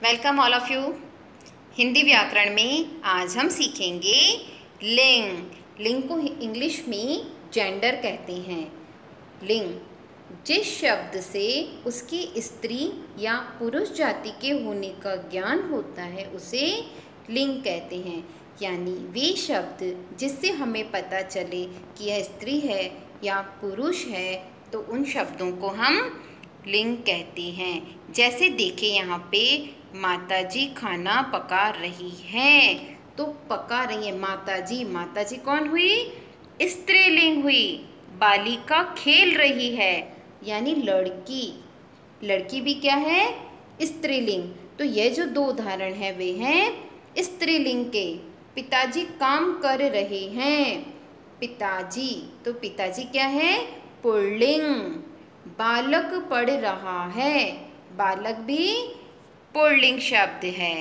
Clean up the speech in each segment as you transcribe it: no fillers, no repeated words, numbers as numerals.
Welcome all of you. Hindi व्याकरण में आज हम सीखेंगे लिंग। लिंग को इंग्लिश में जेंडर कहते हैं। लिंग जिस शब्द से उसकी स्त्री या पुरुष जाति के होने का ज्ञान होता है उसे लिंग कहते हैं। यानी वे शब्द जिससे हमें पता चले कि यह स्त्री है या पुरुष है तो उन शब्दों को हम लिंग कहते हैं। जैसे देखिए यहाँ पे माताजी खाना पका रही हैं, तो पका रही है माताजी। माताजी कौन हुई? स्त्रीलिंग हुई। बालिका खेल रही है यानी लड़की। लड़की भी क्या है? स्त्रीलिंग। तो ये जो दो उदाहरण हैं वे हैं स्त्रीलिंग के। पिताजी काम कर रहे हैं। पिताजी, तो पिताजी क्या है? पुल्लिंग। बालक पढ़ रहा है। बालक भी पुल्लिंग शब्द है।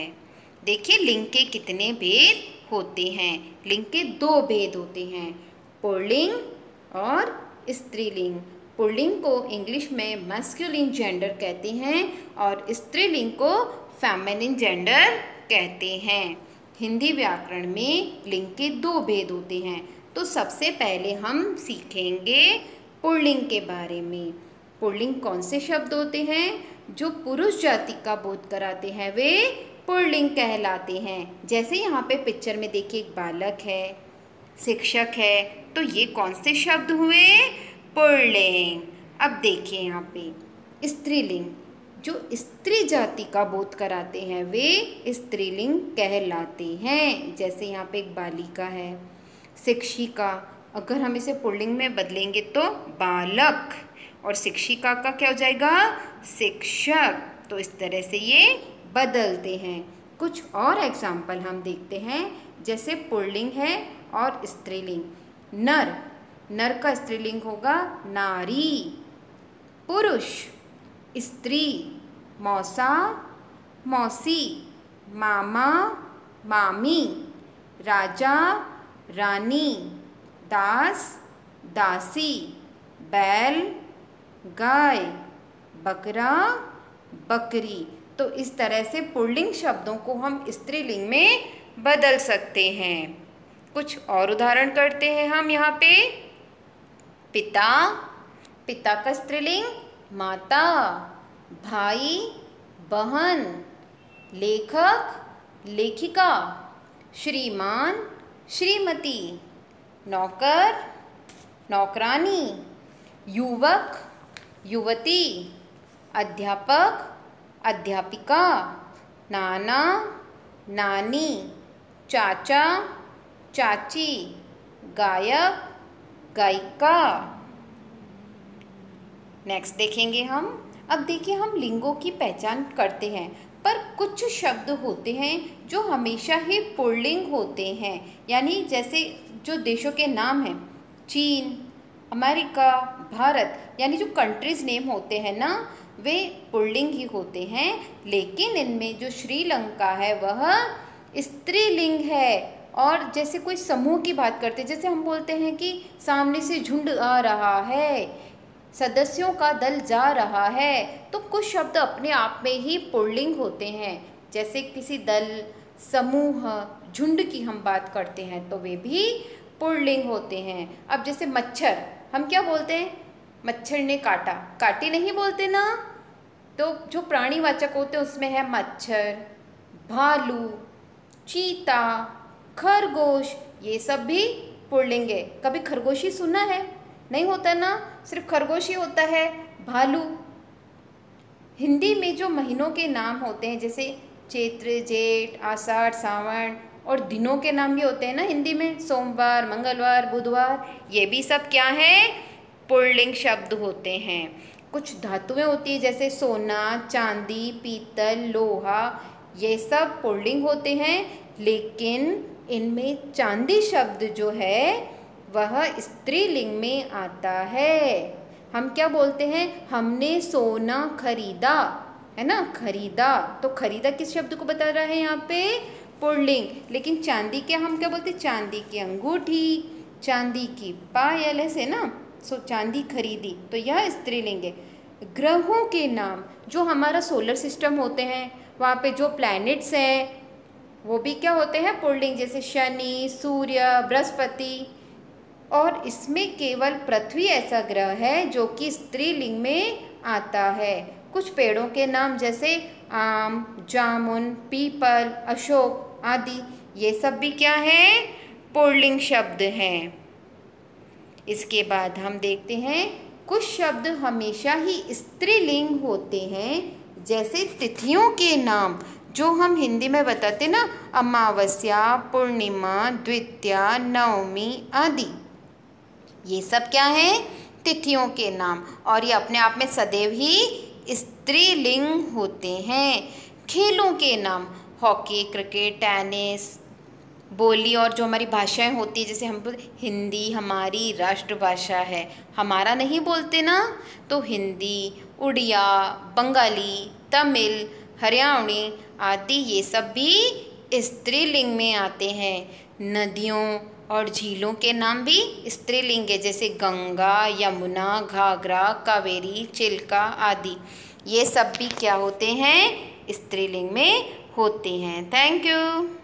देखिए लिंग के कितने भेद होते हैं। लिंग के दो भेद होते हैं, पुल्लिंग और स्त्रीलिंग। पुल्लिंग को इंग्लिश में मैस्कुलिन जेंडर कहते हैं और स्त्रीलिंग को फेमिनिन जेंडर कहते हैं। हिंदी व्याकरण में लिंग के दो भेद होते हैं। तो सबसे पहले हम सीखेंगे पुल्लिंग के बारे में। पुल्लिंग कौन से शब्द होते हैं? जो पुरुष जाति का बोध कराते हैं वे पुल्लिंग कहलाते हैं। जैसे यहाँ पे पिक्चर में देखिए एक बालक है, शिक्षक है, तो ये कौन से शब्द हुए? पुल्लिंग। अब देखिए यहाँ पे स्त्रीलिंग, जो स्त्री जाति का बोध कराते हैं वे स्त्रीलिंग कहलाते हैं। जैसे यहाँ पे एक बालिका है, शिक्षिका। अगर हम इसे पुल्लिंग में बदलेंगे तो बालक, और शिक्षिका का क्या हो जाएगा? शिक्षक। तो इस तरह से ये बदलते हैं। कुछ और एग्जाम्पल हम देखते हैं। जैसे पुल्लिंग है और स्त्रीलिंग। नर, नर का स्त्रीलिंग होगा नारी। पुरुष, स्त्री, मौसा, मौसी, मामा, मामी, राजा, रानी, दास, दासी, बैल, गाय, बकरा, बकरी। तो इस तरह से पुल्लिंग शब्दों को हम स्त्रीलिंग में बदल सकते हैं। कुछ और उदाहरण करते हैं हम यहाँ पे। पिता, पिता का स्त्रीलिंग माता। भाई, बहन। लेखक, लेखिका। श्रीमान, श्रीमती। नौकर, नौकरानी। युवक, युवती। अध्यापक, अध्यापिका। नाना, नानी। चाचा, चाची। गायक, गायिका। नेक्स्ट देखेंगे हम। अब देखिए हम लिंगों की पहचान करते हैं, पर कुछ शब्द होते हैं जो हमेशा ही पुल्लिंग होते हैं। यानी जैसे जो देशों के नाम हैं, चीन, अमेरिका, भारत, यानी जो कंट्रीज़ नेम होते हैं ना वे पुल्लिंग ही होते हैं। लेकिन इनमें जो श्रीलंका है वह स्त्रीलिंग है। और जैसे कोई समूह की बात करते हैं, जैसे हम बोलते हैं कि सामने से झुंड आ रहा है, सदस्यों का दल जा रहा है, तो कुछ शब्द अपने आप में ही पुल्लिंग होते हैं। जैसे किसी दल, समूह, झुंड की हम बात करते हैं तो वे भी पुल्लिंग होते हैं। अब जैसे मच्छर, हम क्या बोलते हैं? मच्छर ने काटा, काटी नहीं बोलते ना। तो जो प्राणीवाचक होते हैं उसमें है मच्छर, भालू, चीता, खरगोश, ये सब भी पुल्लिंग है। कभी खरगोश ही सुना है? नहीं होता ना, सिर्फ खरगोश ही होता है। भालू। हिंदी में जो महीनों के नाम होते हैं जैसे चैत्र, जेठ, आषाढ़, सावन, और दिनों के नाम भी होते हैं ना हिंदी में, सोमवार, मंगलवार, बुधवार, ये भी सब क्या है? पुल्लिंग शब्द होते हैं। कुछ धातुएं होती है जैसे सोना, चांदी, पीतल, लोहा, ये सब पुल्लिंग होते हैं। लेकिन इनमें चांदी शब्द जो है वह स्त्रीलिंग में आता है। हम क्या बोलते हैं? हमने सोना खरीदा, है ना, खरीदा। तो खरीदा किस शब्द को बता रहा है यहाँ पे? पुल्लिंग। लेकिन चांदी क्या, हम क्या बोलते हैं? चांदी की अंगूठी, चांदी की पायल, ऐसे ना। सो चांदी खरीदी, तो यह स्त्रीलिंग है। ग्रहों के नाम, जो हमारा सोलर सिस्टम होते हैं वहाँ पे जो प्लैनेट्स हैं वो भी क्या होते हैं, पुल्लिंग, जैसे शनि, सूर्य, बृहस्पति। और इसमें केवल पृथ्वी ऐसा ग्रह है जो कि स्त्रीलिंग में आता है। कुछ पेड़ों के नाम जैसे आम, जामुन, पीपल, अशोक आदि, ये सब भी क्या है, पुल्लिंग शब्द हैं। इसके बाद हम देखते हैं कुछ शब्द हमेशा ही स्त्रीलिंग होते हैं, जैसे तिथियों के नाम जो हम हिंदी में बताते ना, अमावस्या, पूर्णिमा, द्वितीया, नवमी आदि, ये सब क्या है, तिथियों के नाम, और ये अपने आप में सदैव ही स्त्रीलिंग होते हैं। खेलों के नाम हॉकी, क्रिकेट, टेनिस। बोली और जो हमारी भाषाएं होती है, जैसे हम हिंदी हमारी राष्ट्रभाषा है, हमारा नहीं बोलते ना, तो हिंदी, उड़िया, बंगाली, तमिल, हरियाणवी आदि ये सब भी स्त्रीलिंग में आते हैं। नदियों और झीलों के नाम भी स्त्रीलिंग है, जैसे गंगा, यमुना, घाघरा, कावेरी, चिल्का आदि, ये सब भी क्या होते हैं, स्त्रीलिंग में होते हैं। Thank you.